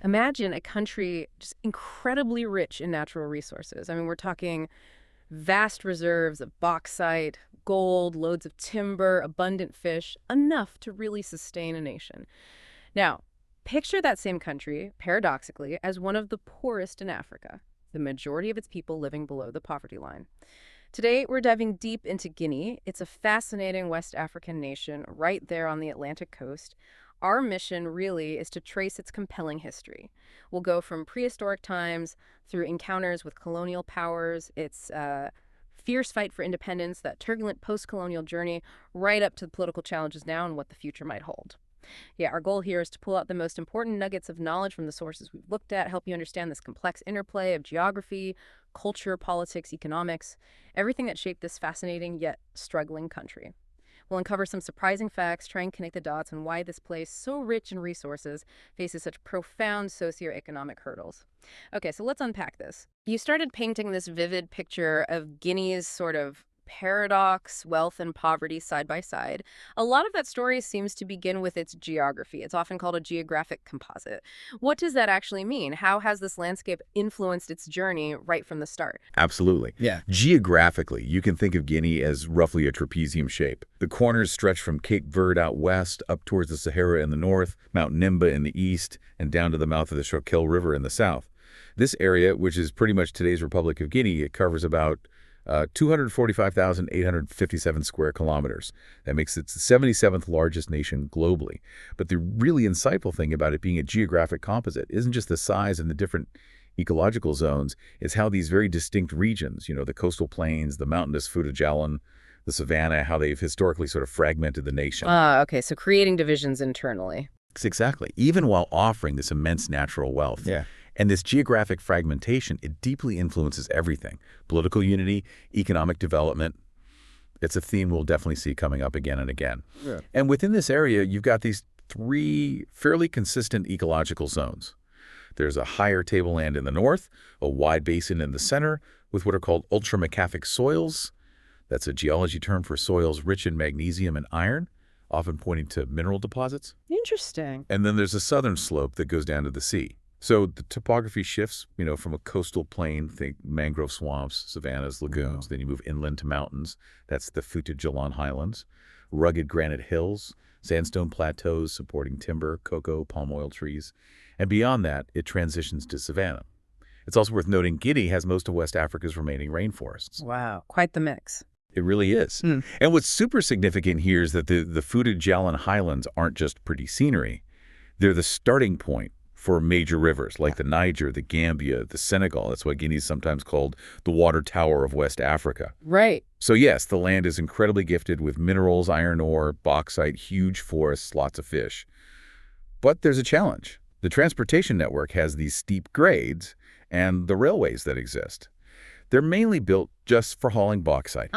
Imagine a country just incredibly rich in natural resources. I mean, we're talking vast reserves of bauxite, gold, loads of timber, abundant fish, enough to really sustain a nation. Now, picture that same country, paradoxically, as one of the poorest in Africa, the majority of its people living below the poverty line. Today, we're diving deep into Guinea. It's a fascinating West African nation right there on the Atlantic coast. Our mission really is to trace its compelling history. We'll go from prehistoric times through encounters with colonial powers, its fierce fight for independence, that turbulent post-colonial journey, right up to the political challenges now and what the future might hold. Yeah, our goal here is to pull out the most important nuggets of knowledge from the sources we've looked at, help you understand this complex interplay of geography, culture, politics, economics, everything that shaped this fascinating yet struggling country. We'll uncover some surprising facts, try and connect the dots on why this place, so rich in resources, faces such profound socioeconomic hurdles. Okay, so let's unpack this. You started painting this vivid picture of Guinea's sort of paradox, wealth and poverty side by side. A lot of that story seems to begin with its geography. It's often called a geographic composite. What does that actually mean? How has this landscape influenced its journey right from the start? Absolutely. Yeah. Geographically, you can think of Guinea as roughly a trapezium shape. The corners stretch from Cape Verde out west, up towards the Sahara in the north, Mount Nimba in the east, and down to the mouth of the Schuylkill River in the south. This area, which is pretty much today's Republic of Guinea, it covers about 245,857 square kilometers. That makes it the 77th largest nation globally. But the really insightful thing about it being a geographic composite isn't just the size and the different ecological zones, it's how these very distinct regions, the coastal plains, the mountainous Fujialan, the savanna, how they've historically sort of fragmented the nation. Okay, so creating divisions internally. Exactly. Even while offering this immense natural wealth. Yeah. And this geographic fragmentation, it deeply influences everything. Political unity, economic development. It's a theme we'll definitely see coming up again and again. Yeah. And within this area, you've got these three fairly consistent ecological zones. There's a higher tableland in the north, a wide basin in the center, with what are called ultramacaphic soils. That's a geology term for soils rich in magnesium and iron, often pointing to mineral deposits. Interesting. And then there's a southern slope that goes down to the sea. So the topography shifts, from a coastal plain, think mangrove swamps, savannas, lagoons. Then you move inland to mountains. That's the Fujialan Highlands. Rugged granite hills, sandstone plateaus supporting timber, cocoa, palm oil trees. And beyond that, it transitions to savanna. It's also worth noting Guinea has most of West Africa's remaining rainforests. Wow, quite the mix. It really is. And what's super significant here is that the Fujialan Highlands aren't just pretty scenery. They're the starting point for major rivers like the Niger, the Gambia, the Senegal. That's why Guinea is sometimes called the water tower of West Africa. Right. So yes, the land is incredibly gifted with minerals, iron ore, bauxite, huge forests, lots of fish. But there's a challenge. The transportation network has these steep grades and the railways that exist. They're mainly built just for hauling bauxite.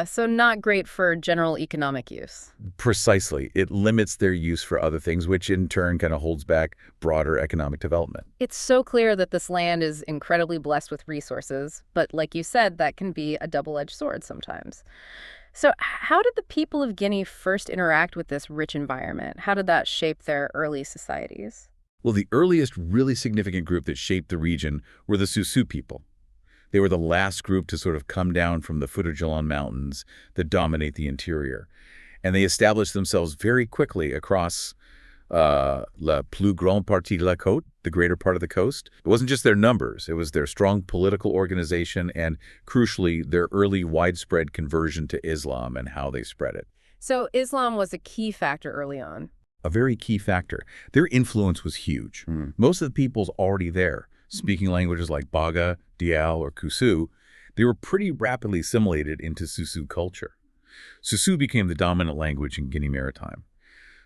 So not great for general economic use. Precisely. It limits their use for other things, which in turn kind of holds back broader economic development. It's so clear that this land is incredibly blessed with resources, but like you said, that can be a double-edged sword sometimes. So how did the people of Guinea first interact with this rich environment? How did that shape their early societies? Well, the earliest really significant group that shaped the region were the Soussou people. They were the last group to sort of come down from the Fujialan Mountains that dominate the interior. And they established themselves very quickly across la plus grande partie de la côte, the greater part of the coast. It wasn't just their numbers. It was their strong political organization and, crucially, their early widespread conversion to Islam and how they spread it. So Islam was a key factor early on. A very key factor. Their influence was huge. Most of the people's already there, speaking languages like Baga, Dial, or Kusu. They were pretty rapidly assimilated into Soussou culture. Soussou became the dominant language in Guinea Maritime.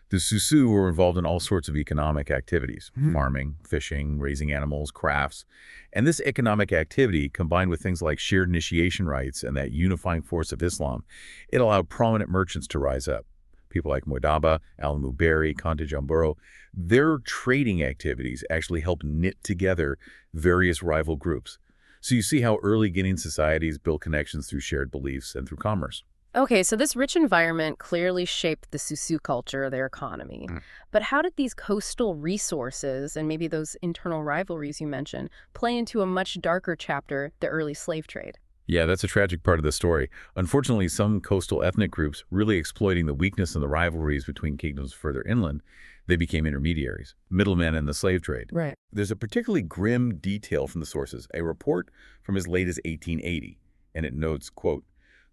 The Soussou were involved in all sorts of economic activities, farming, fishing, raising animals, crafts. And this economic activity, combined with things like shared initiation rites and that unifying force of Islam, it allowed prominent merchants to rise up. People like Moidaba, Al-Muberi, Conte Jamburo, their trading activities actually helped knit together various rival groups. So you see how early Guinean societies built connections through shared beliefs and through commerce. Okay, so this rich environment clearly shaped the Soussou culture, their economy. But how did these coastal resources and maybe those internal rivalries you mentioned play into a much darker chapter, the early slave trade? Yeah, that's a tragic part of the story. Unfortunately, some coastal ethnic groups, really exploiting the weakness and the rivalries between kingdoms further inland, they became intermediaries, middlemen in the slave trade. Right. There's a particularly grim detail from the sources, a report from as late as 1880, and it notes, quote,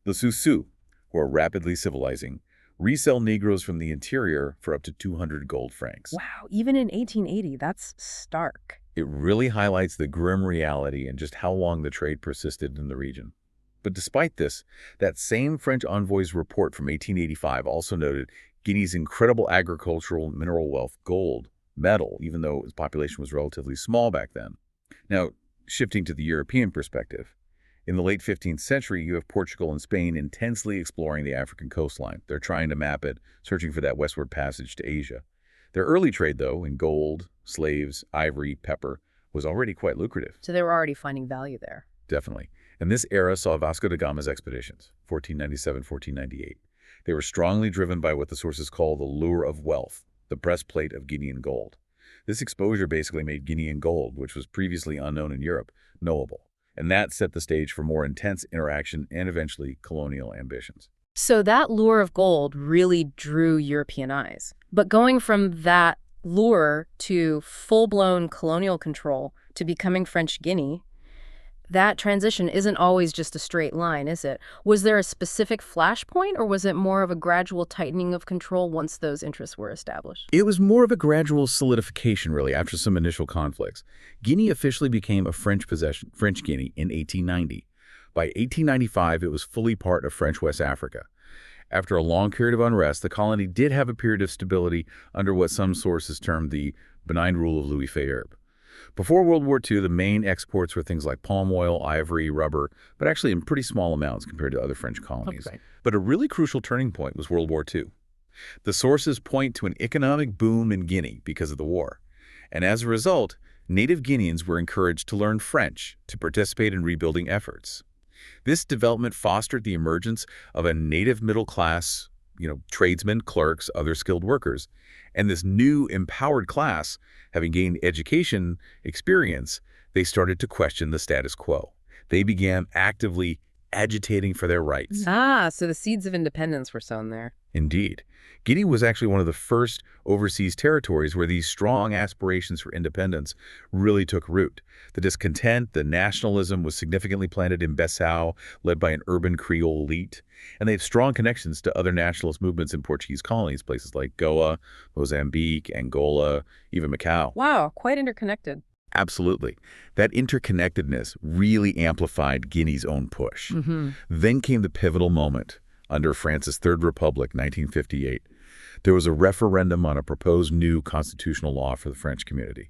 "The Soussou, who are rapidly civilizing, resell Negroes from the interior for up to 200 gold francs." Wow, even in 1880, that's stark. It really highlights the grim reality and just how long the trade persisted in the region. But despite this, that same French envoy's report from 1885 also noted Guinea's incredible agricultural mineral wealth, gold, metal, even though its population was relatively small back then. Now, shifting to the European perspective, in the late 15th century, you have Portugal and Spain intensely exploring the African coastline. They're trying to map it, searching for that westward passage to Asia. Their early trade, though, in gold, slaves, ivory, pepper, was already quite lucrative. So they were already finding value there. Definitely. And this era saw Vasco da Gama's expeditions, 1497, 1498. They were strongly driven by what the sources call the lure of wealth, the breastplate of Guinean gold. This exposure basically made Guinean gold, which was previously unknown in Europe, knowable. And that set the stage for more intense interaction and eventually colonial ambitions. So that lure of gold really drew European eyes. But going from that lure to full-blown colonial control to becoming French Guinea, that transition isn't always just a straight line, is it? Was there a specific flashpoint, or was it more of a gradual tightening of control once those interests were established? It was more of a gradual solidification, really, after some initial conflicts. Guinea officially became a French possession, French Guinea, in 1890. By 1895, it was fully part of French West Africa. After a long period of unrest, the colony did have a period of stability under what some sources termed the benign rule of Louis Fayard. Before World War II, the main exports were things like palm oil, ivory, rubber, but actually in pretty small amounts compared to other French colonies. Okay. But a really crucial turning point was World War II. The sources point to an economic boom in Guinea because of the war. And as a result, native Guineans were encouraged to learn French to participate in rebuilding efforts. This development fostered the emergence of a native middle class, tradesmen, clerks, other skilled workers. And this new empowered class, having gained education experience, they started to question the status quo. They began actively agitating for their rights. Ah, so the seeds of independence were sown there. Indeed. Guinea was actually one of the first overseas territories where these strong aspirations for independence really took root. The discontent, the nationalism was significantly planted in Bissau, led by an urban Creole elite. And they have strong connections to other nationalist movements in Portuguese colonies, places like Goa, Mozambique, Angola, even Macau. Wow, quite interconnected. Absolutely. That interconnectedness really amplified Guinea's own push. Then came the pivotal moment. Under France's Third Republic, 1958, there was a referendum on a proposed new constitutional law for the French community,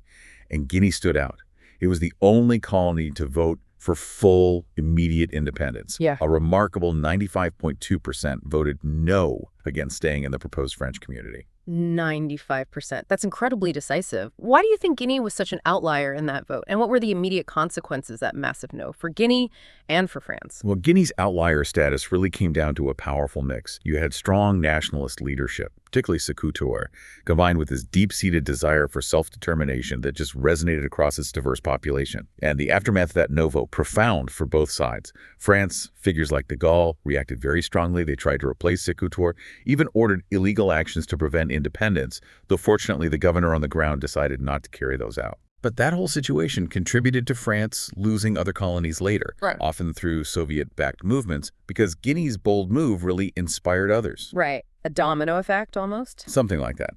and Guinea stood out. It was the only colony to vote for full, immediate independence. Yeah. A remarkable 95.2% voted no against staying in the proposed French community. 95%. That's incredibly decisive. Why do you think Guinea was such an outlier in that vote? And what were the immediate consequences of that massive no for Guinea and for France? Well, Guinea's outlier status really came down to a powerful mix. You had strong nationalist leadership, particularly Sékou Touré, combined with this deep-seated desire for self-determination that just resonated across its diverse population. And the aftermath of that no vote, profound for both sides. France, figures like de Gaulle, reacted very strongly. They tried to replace Sékou Touré, even ordered illegal actions to prevent independence, though fortunately the governor on the ground decided not to carry those out. But that whole situation contributed to France losing other colonies later, Right. often through Soviet-backed movements, because Guinea's bold move really inspired others. Right. A domino effect, almost? Something like that.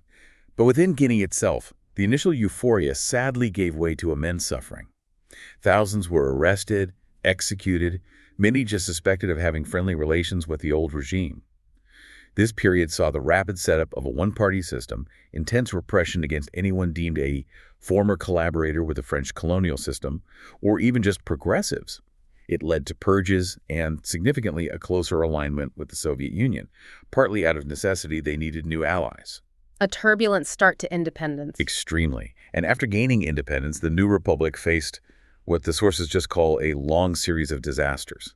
But within Guinea itself, the initial euphoria sadly gave way to immense suffering. Thousands were arrested, executed, many just suspected of having friendly relations with the old regime. This period saw the rapid setup of a one-party system, intense repression against anyone deemed a former collaborator with the French colonial system, or even just progressives. It led to purges and, significantly, a closer alignment with the Soviet Union. Partly out of necessity, they needed new allies. A turbulent start to independence. Extremely. And after gaining independence, the new republic faced what the sources just call a long series of disasters.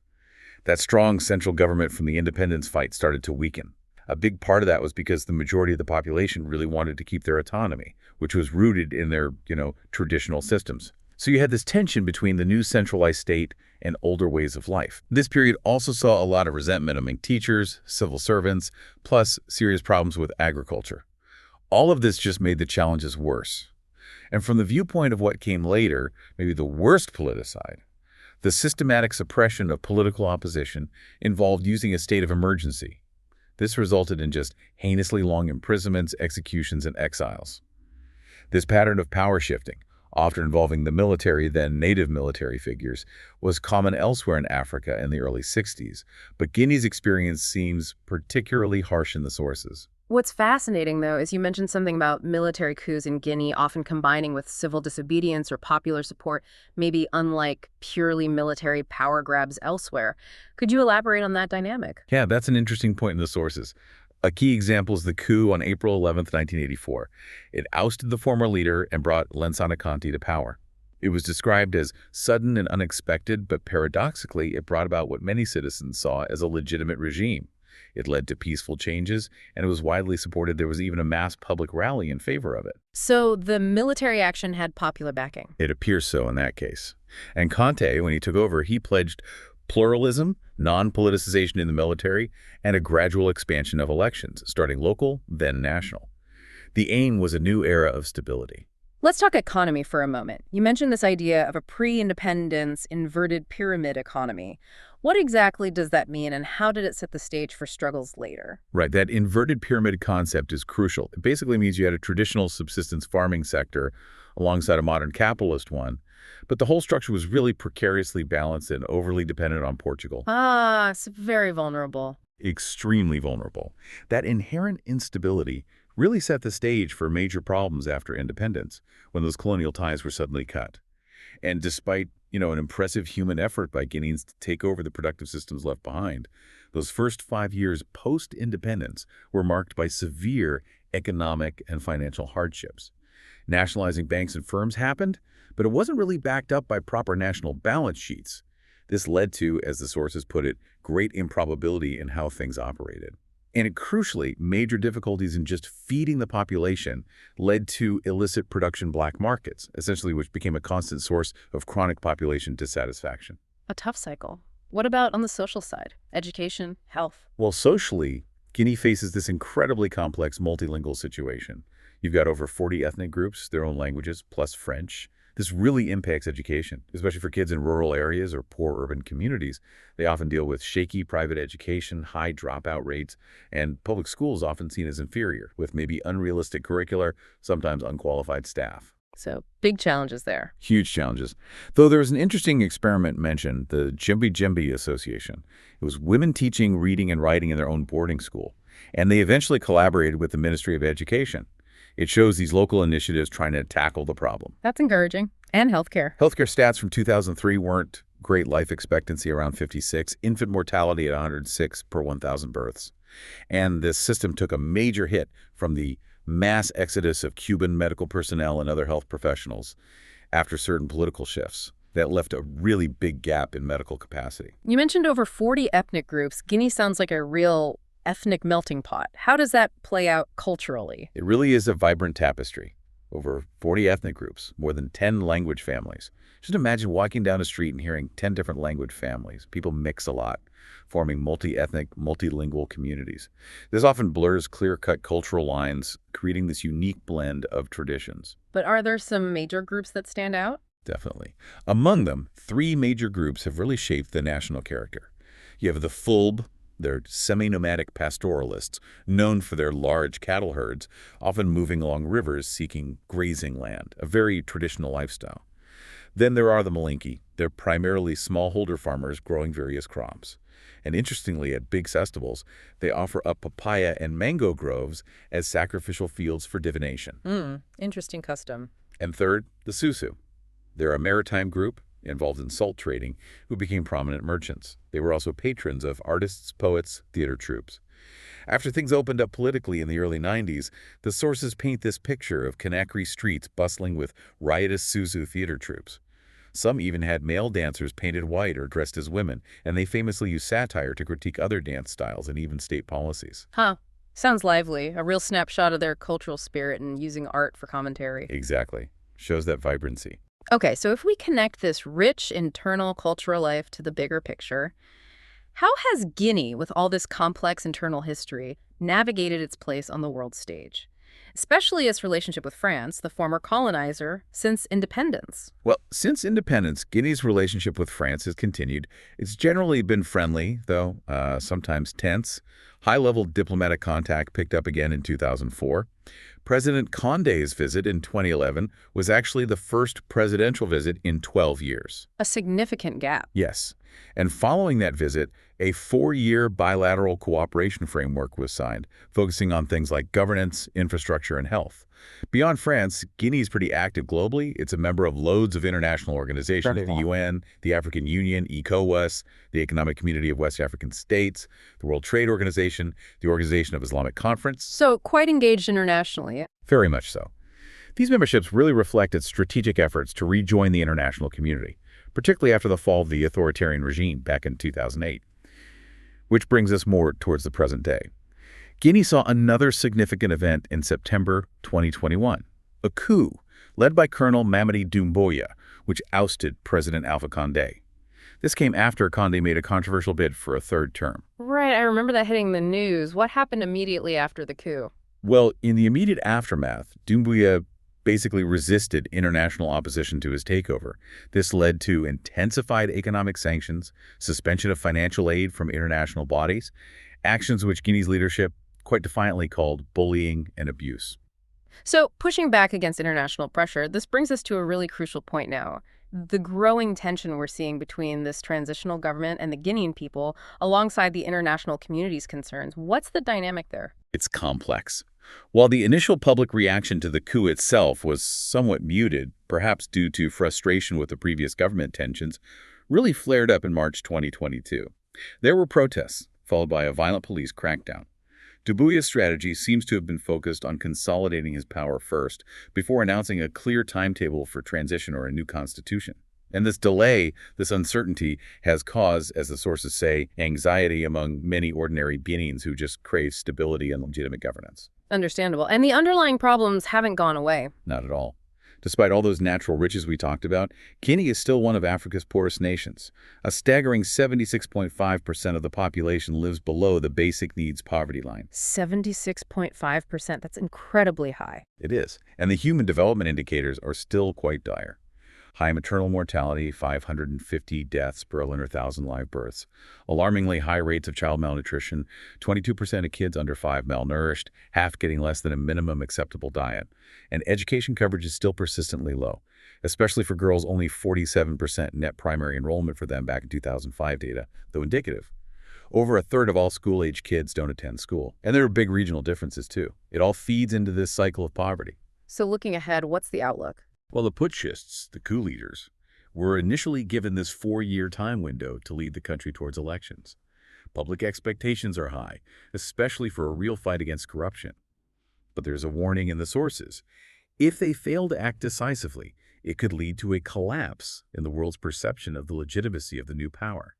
That strong central government from the independence fight started to weaken. A big part of that was because the majority of the population really wanted to keep their autonomy, which was rooted in their, traditional systems. So you had this tension between the new centralized state and older ways of life. This period also saw a lot of resentment among teachers, civil servants, plus serious problems with agriculture. All of this just made the challenges worse. And from the viewpoint of what came later, maybe the worst politicide, the systematic suppression of political opposition involved using a state of emergency. This resulted in just heinously long imprisonments, executions, and exiles. This pattern of power shifting, often involving the military, then native military figures, was common elsewhere in Africa in the early 60s, but Guinea's experience seems particularly harsh in the sources. What's fascinating, though, is you mentioned something about military coups in Guinea often combining with civil disobedience or popular support, maybe unlike purely military power grabs elsewhere. Could you elaborate on that dynamic? Yeah, that's an interesting point in the sources. A key example is the coup on April 11, 1984. It ousted the former leader and brought Lansana Conté to power. It was described as sudden and unexpected, but paradoxically, it brought about what many citizens saw as a legitimate regime. It led to peaceful changes, and it was widely supported. There was even a mass public rally in favor of it. So the military action had popular backing. It appears so in that case. And Conté, when he took over, he pledged pluralism, non-politicization in the military, and a gradual expansion of elections, starting local, then national. The aim was a new era of stability. Let's talk economy for a moment. You mentioned this idea of a pre-independence inverted pyramid economy. What exactly does that mean, and how did it set the stage for struggles later? Right, that inverted pyramid concept is crucial. It basically means you had a traditional subsistence farming sector alongside a modern capitalist one, but the whole structure was really precariously balanced and overly dependent on Portugal. Ah, it's very vulnerable. Extremely vulnerable. That inherent instability really set the stage for major problems after independence, when those colonial ties were suddenly cut. And despite, an impressive human effort by Guineans to take over the productive systems left behind, those first 5 years post-independence were marked by severe economic and financial hardships. Nationalizing banks and firms happened, but it wasn't really backed up by proper national balance sheets. This led to, as the sources put it, great improbability in how things operated. And crucially, major difficulties in just feeding the population led to illicit production black markets, essentially which became a constant source of chronic population dissatisfaction. A tough cycle. What about on the social side? Education, health? Well, socially, Guinea faces this incredibly complex multilingual situation. You've got over 40 ethnic groups, their own languages, plus French. This really impacts education, especially for kids in rural areas or poor urban communities. They often deal with shaky private education, high dropout rates, and public schools often seen as inferior, with maybe unrealistic curricula, sometimes unqualified staff. So big challenges there. Huge challenges. Though there was an interesting experiment mentioned, the Djembe Djembe Association. It was women teaching reading and writing in their own boarding school, and they eventually collaborated with the Ministry of Education. It shows these local initiatives trying to tackle the problem. That's encouraging. And healthcare. Healthcare stats from 2003 weren't great. Life expectancy around 56, infant mortality at 106 per 1,000 births. And this system took a major hit from the mass exodus of Cuban medical personnel and other health professionals after certain political shifts. That left a really big gap in medical capacity. You mentioned over 40 ethnic groups. Guinea sounds like a real ethnic melting pot. How does that play out culturally? It really is a vibrant tapestry. Over 40 ethnic groups, more than 10 language families. Just imagine walking down a street and hearing 10 different language families. People mix a lot, forming multi-ethnic, multilingual communities. This often blurs clear-cut cultural lines, creating this unique blend of traditions. But are there some major groups that stand out? Definitely. Among them, 3 major groups have really shaped the national character. You have the Fulbe. They're semi-nomadic pastoralists, known for their large cattle herds, often moving along rivers seeking grazing land, a very traditional lifestyle. Then there are the Malinke. They're primarily smallholder farmers growing various crops. And interestingly, at big festivals, they offer up papaya and mango groves as sacrificial fields for divination. Interesting custom. And third, the Soussou. They're a maritime group involved in salt trading, who became prominent merchants. They were also patrons of artists, poets, theater troupes. After things opened up politically in the early 90s, the sources paint this picture of Conakry streets bustling with riotous Soussou theater troupes. Some even had male dancers painted white or dressed as women, and they famously used satire to critique other dance styles and even state policies. Huh. Sounds lively. A real snapshot of their cultural spirit and using art for commentary. Exactly. Shows that vibrancy. Okay, so if we connect this rich internal cultural life to the bigger picture, how has Guinea, with all this complex internal history, navigated its place on the world stage? Especially its relationship with France, the former colonizer, since independence. Well, since independence, Guinea's relationship with France has continued. It's generally been friendly, though sometimes tense. High-level diplomatic contact picked up again in 2004. President Condé's visit in 2011 was actually the first presidential visit in 12 years. A significant gap. Yes. And following that visit, a 4-year bilateral cooperation framework was signed, focusing on things like governance, infrastructure, and health. Beyond France, Guinea is pretty active globally. It's a member of loads of international organizations, the UN, the African Union, ECOWAS, the Economic Community of West African States, the World Trade Organization, the Organization of Islamic Conference. So quite engaged internationally. Very much so. These memberships really reflect its strategic efforts to rejoin the international community, particularly after the fall of the authoritarian regime back in 2008. Which brings us more towards the present day. Guinea saw another significant event in September 2021, a coup led by Colonel Mamadi Doumbouya, which ousted President Alpha Condé. This came after Condé made a controversial bid for a third term. Right, I remember that hitting the news. What happened immediately after the coup? Well, in the immediate aftermath, Doumbouya basically resisted international opposition to his takeover. This led to intensified economic sanctions, suspension of financial aid from international bodies, actions which Guinea's leadership quite defiantly called bullying and abuse. So pushing back against international pressure, this brings us to a really crucial point now. The growing tension we're seeing between this transitional government and the Guinean people, alongside the international community's concerns. What's the dynamic there? It's complex. While the initial public reaction to the coup itself was somewhat muted, perhaps due to frustration with the previous government tensions, really flared up in March 2022. There were protests, followed by a violent police crackdown. Doumbouya's strategy seems to have been focused on consolidating his power first, before announcing a clear timetable for transition or a new constitution. And this delay, this uncertainty, has caused, as the sources say, anxiety among many ordinary Guineans who just crave stability and legitimate governance. Understandable. And the underlying problems haven't gone away. Not at all. Despite all those natural riches we talked about, Guinea is still one of Africa's poorest nations. A staggering 76.5% of the population lives below the basic needs poverty line. 76.5%. That's incredibly high. It is. And the human development indicators are still quite dire. High maternal mortality, 550 deaths per 100,000 live births. Alarmingly high rates of child malnutrition, 22% of kids under 5 malnourished, half getting less than a minimum acceptable diet. And education coverage is still persistently low, especially for girls. Only 47% net primary enrollment for them back in 2005 data, though indicative. Over a third of all school-age kids don't attend school. And there are big regional differences, too. It all feeds into this cycle of poverty. So looking ahead, what's the outlook? Well, the putschists, the coup leaders, were initially given this 4-year time window to lead the country towards elections. Public expectations are high, especially for a real fight against corruption. But there's a warning in the sources. If they fail to act decisively, it could lead to a collapse in the world's perception of the legitimacy of the new power.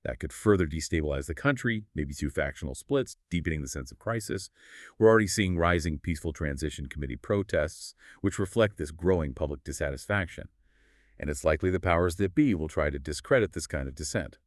That could further destabilize the country, maybe through factional splits, deepening the sense of crisis. We're already seeing rising Peaceful Transition Committee protests, which reflect this growing public dissatisfaction. And it's likely the powers that be will try to discredit this kind of dissent.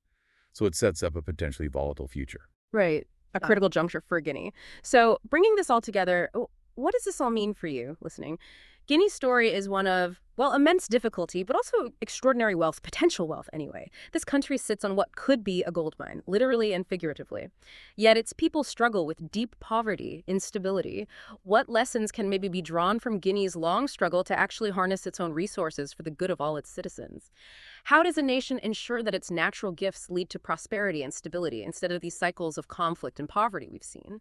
So it sets up a potentially volatile future. Right. A critical juncture for Guinea. So bringing this all together, what does this all mean for you listening? Guinea's story is one of, well, immense difficulty, but also extraordinary wealth, potential wealth anyway. This country sits on what could be a gold mine, literally and figuratively. Yet its people struggle with deep poverty, instability. What lessons can maybe be drawn from Guinea's long struggle to actually harness its own resources for the good of all its citizens? How does a nation ensure that its natural gifts lead to prosperity and stability instead of these cycles of conflict and poverty we've seen?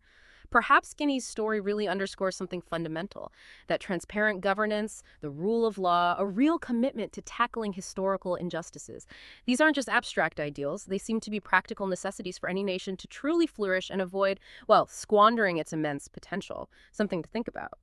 Perhaps Guinea's story really underscores something fundamental, that transparent governance, the rule of law, a real commitment to tackling historical injustices. These aren't just abstract ideals. They seem to be practical necessities for any nation to truly flourish and avoid, well, squandering its immense potential. Something to think about.